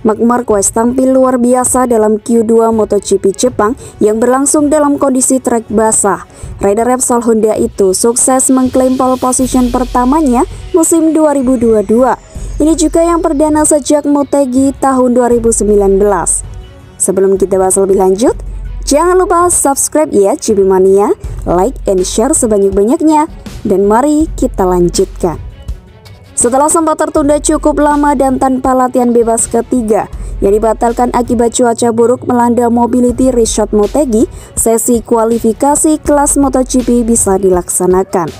Marc Marquez tampil luar biasa dalam Q2 MotoGP Jepang yang berlangsung dalam kondisi trek basah. Rider Repsol Honda itu sukses mengklaim pole position pertamanya musim 2022. Ini juga yang perdana sejak Motegi tahun 2019. Sebelum kita bahas lebih lanjut, jangan lupa subscribe ya GP Mania, like and share sebanyak-banyaknya, dan mari kita lanjutkan. Setelah sempat tertunda cukup lama dan tanpa latihan bebas ketiga yang dibatalkan akibat cuaca buruk melanda Mobility Resort Motegi, sesi kualifikasi kelas MotoGP bisa dilaksanakan.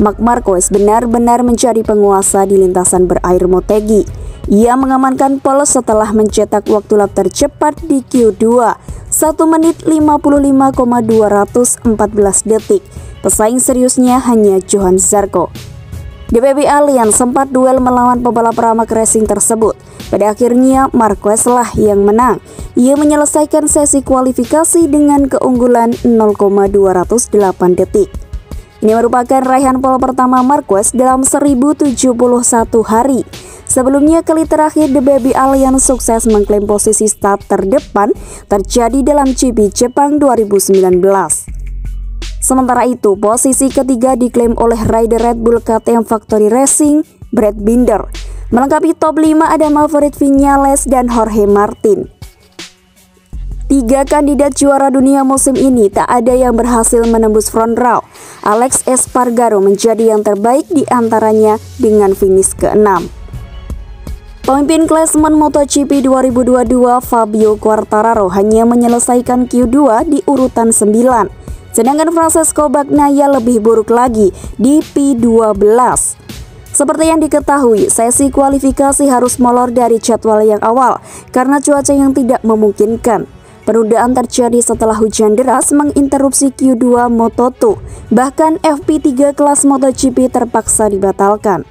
Marc Marquez benar-benar menjadi penguasa di lintasan berair Motegi. Ia mengamankan pole setelah mencetak waktu lap tercepat di Q2, 1 menit 55,214 detik. Pesaing seriusnya hanya Johann Zarco. DBB Allianz sempat duel melawan pebalap Pramac Racing tersebut. Pada akhirnya Marquez lah yang menang. Ia menyelesaikan sesi kualifikasi dengan keunggulan 0,208 detik. Ini merupakan raihan pole pertama Marquez dalam 1071 hari. Sebelumnya kali terakhir DBB Allianz sukses mengklaim posisi start terdepan terjadi dalam GP Jepang 2019. Sementara itu, posisi ketiga diklaim oleh rider Red Bull KTM Factory Racing, Brad Binder. Melengkapi top 5 ada Maverick Viñales dan Jorge Martin. 3 kandidat juara dunia musim ini tak ada yang berhasil menembus front row. Alex Espargaro menjadi yang terbaik di antaranya dengan finish ke-6. Pemimpin klasemen MotoGP 2022 Fabio Quartararo hanya menyelesaikan Q2 di urutan 9. Sedangkan Francesco Bagnaia lebih buruk lagi di P12. Seperti yang diketahui, sesi kualifikasi harus molor dari jadwal yang awal karena cuaca yang tidak memungkinkan. Penundaan terjadi setelah hujan deras menginterupsi Q2 Moto2. Bahkan FP3 kelas MotoGP terpaksa dibatalkan.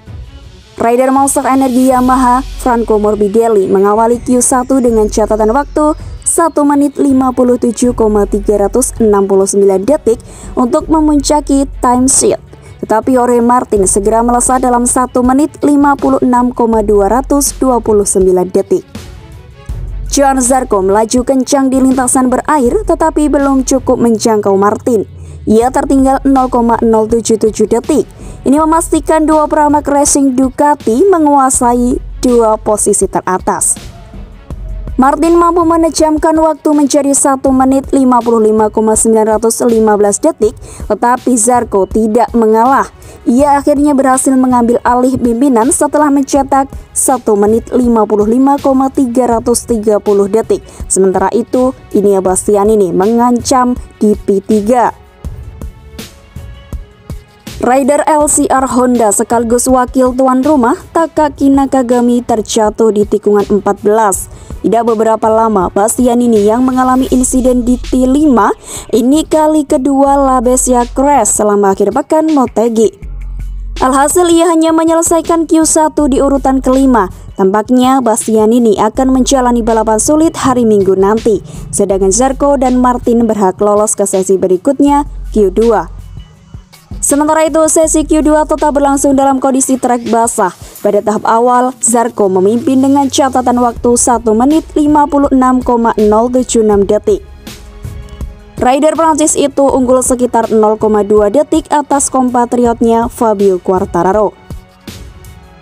Rider Monster Energy Yamaha, Franco Morbidelli mengawali Q1 dengan catatan waktu 1 menit 57,369 detik untuk memuncaki time sheet. Tetapi Jorge Martin segera melesat dalam 1 menit 56,229 detik. Johann Zarco melaju kencang di lintasan berair tetapi belum cukup menjangkau Martin. Ia tertinggal 0,077 detik. Ini memastikan dua Pramac Racing Ducati menguasai 2 posisi teratas. Martin mampu menejamkan waktu menjadi 1 menit 55,915 detik, tetapi Zarco tidak mengalah. Ia akhirnya berhasil mengambil alih pimpinan setelah mencetak 1 menit 55,330 detik. Sementara itu, Enea Bastianini mengancam di P3. Rider LCR Honda sekaligus wakil tuan rumah Takaki Nakagami terjatuh di tikungan 14. Tidak beberapa lama, Bastianini yang mengalami insiden di T5 ini kali kedua Labesia crash selama akhir pekan Motegi. Alhasil ia hanya menyelesaikan Q1 di urutan kelima. Tampaknya Bastianini akan menjalani balapan sulit hari Minggu nanti. Sedangkan Zarco dan Martin berhak lolos ke sesi berikutnya Q2. Sementara itu, sesi Q2 tetap berlangsung dalam kondisi trek basah. Pada tahap awal, Zarco memimpin dengan catatan waktu 1 menit 56,076 detik. Rider Prancis itu unggul sekitar 0,2 detik atas kompatriotnya Fabio Quartararo.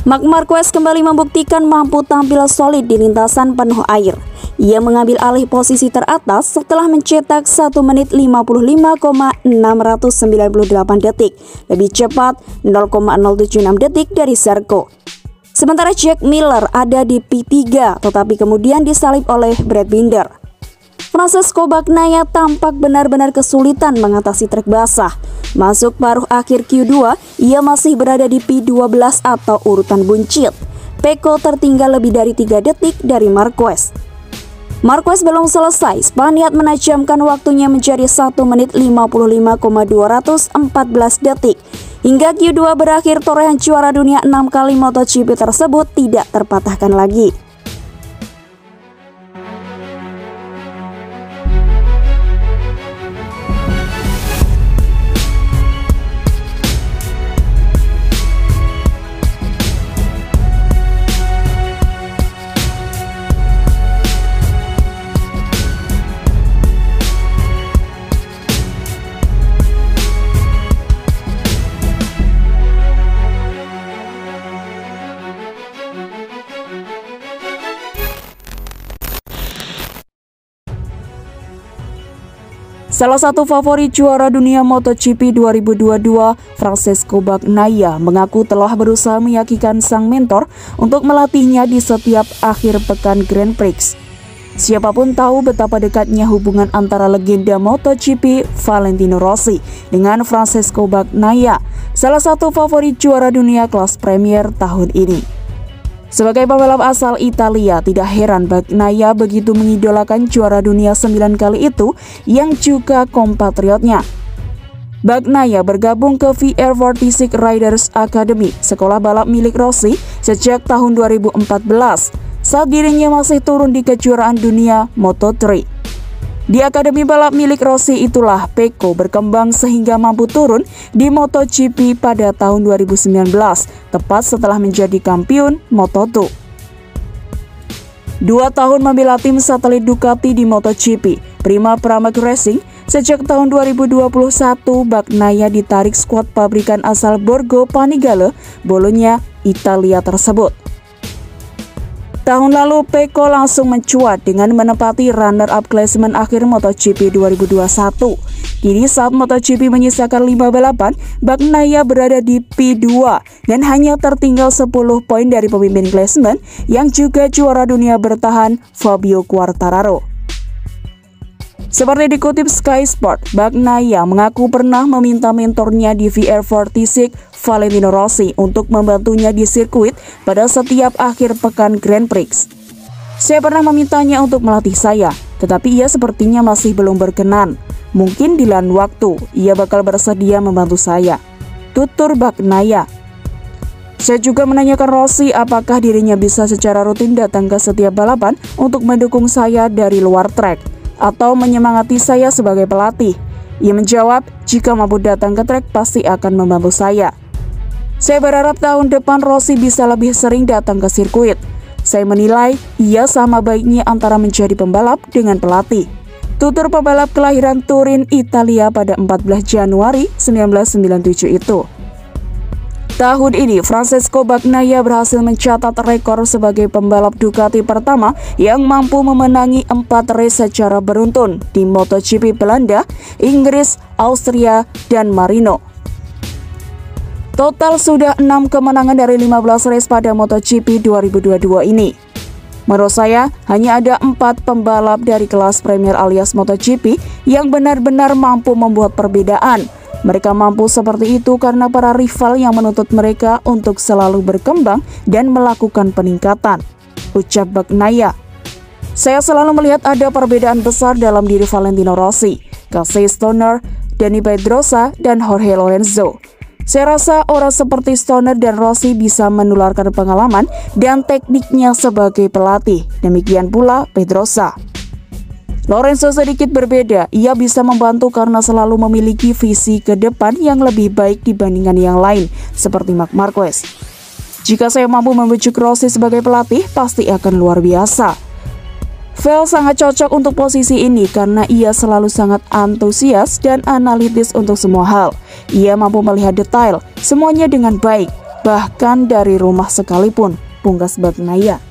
Marc Marquez kembali membuktikan mampu tampil solid di lintasan penuh air. Ia mengambil alih posisi teratas setelah mencetak 1 menit 55,698 detik, lebih cepat 0,076 detik dari Zarco. Sementara Jack Miller ada di P3, tetapi kemudian disalip oleh Brad Binder. Francesco Bagnaia tampak benar-benar kesulitan mengatasi trek basah. Masuk paruh akhir Q2, ia masih berada di P12 atau urutan buncit. Pecco tertinggal lebih dari 3 detik dari Marquez. Marquez belum selesai, Spaniard menajamkan waktunya menjadi 1 menit 55,214 detik. Hingga Q2 berakhir, torehan juara dunia 6 kali MotoGP tersebut tidak terpatahkan lagi. Salah satu favorit juara dunia MotoGP 2022, Francesco Bagnaia, mengaku telah berusaha meyakinkan sang mentor untuk melatihnya di setiap akhir pekan Grand Prix. Siapapun tahu betapa dekatnya hubungan antara legenda MotoGP Valentino Rossi dengan Francesco Bagnaia, salah satu favorit juara dunia kelas Premier tahun ini. Sebagai pembalap asal Italia, tidak heran Bagnaia begitu mengidolakan juara dunia 9 kali itu yang juga kompatriotnya. Bagnaia bergabung ke VR46 Riders Academy, sekolah balap milik Rossi, sejak tahun 2014, saat dirinya masih turun di kejuaraan dunia Moto3. Di akademi balap milik Rossi itulah Pecco berkembang sehingga mampu turun di MotoGP pada tahun 2019, tepat setelah menjadi kampiun Moto2. 2 tahun membela tim satelit Ducati di MotoGP, Prima Pramac Racing. Sejak tahun 2021, Bagnaia ditarik skuad pabrikan asal Borgo Panigale, Bologna, Italia tersebut. Tahun lalu, Pecco langsung mencuat dengan menempati runner-up klasemen akhir MotoGP 2021. Kini saat MotoGP menyisakan 5 balapan, Bagnaia berada di P2 dan hanya tertinggal 10 poin dari pemimpin klasemen yang juga juara dunia bertahan Fabio Quartararo. Seperti dikutip Sky Sport, Bagnaia mengaku pernah meminta mentornya di VR46, Valentino Rossi, untuk membantunya di sirkuit pada setiap akhir pekan Grand Prix. Saya pernah memintanya untuk melatih saya, tetapi ia sepertinya masih belum berkenan. Mungkin di lain waktu, ia bakal bersedia membantu saya, tutur Bagnaia. Saya juga menanyakan Rossi apakah dirinya bisa secara rutin datang ke setiap balapan untuk mendukung saya dari luar trek, atau menyemangati saya sebagai pelatih. Ia menjawab, jika mampu datang ke trek pasti akan membantu saya. Saya berharap tahun depan Rossi bisa lebih sering datang ke sirkuit. Saya menilai ia sama baiknya antara menjadi pembalap dengan pelatih, tutur pembalap kelahiran Turin, Italia pada 14 Januari 1997 itu. Tahun ini, Francesco Bagnaia berhasil mencatat rekor sebagai pembalap Ducati pertama yang mampu memenangi 4 race secara beruntun di MotoGP Belanda, Inggris, Austria, dan Marino. Total sudah 6 kemenangan dari 15 race pada MotoGP 2022 ini. Menurut saya, hanya ada 4 pembalap dari kelas Premier alias MotoGP yang benar-benar mampu membuat perbedaan. Mereka mampu seperti itu karena para rival yang menuntut mereka untuk selalu berkembang dan melakukan peningkatan, ucap Bagnaia. Saya selalu melihat ada perbedaan besar dalam diri Valentino Rossi, Casey Stoner, Dani Pedrosa, dan Jorge Lorenzo. Saya rasa orang seperti Stoner dan Rossi bisa menularkan pengalaman dan tekniknya sebagai pelatih, demikian pula Pedrosa. Lorenzo sedikit berbeda, ia bisa membantu karena selalu memiliki visi ke depan yang lebih baik dibandingkan yang lain, seperti Marc Marquez. Jika saya mampu membujuk Rossi sebagai pelatih, pasti akan luar biasa. Vel sangat cocok untuk posisi ini karena ia selalu sangat antusias dan analitis untuk semua hal. Ia mampu melihat detail, semuanya dengan baik, bahkan dari rumah sekalipun, pungkas Bagnaia.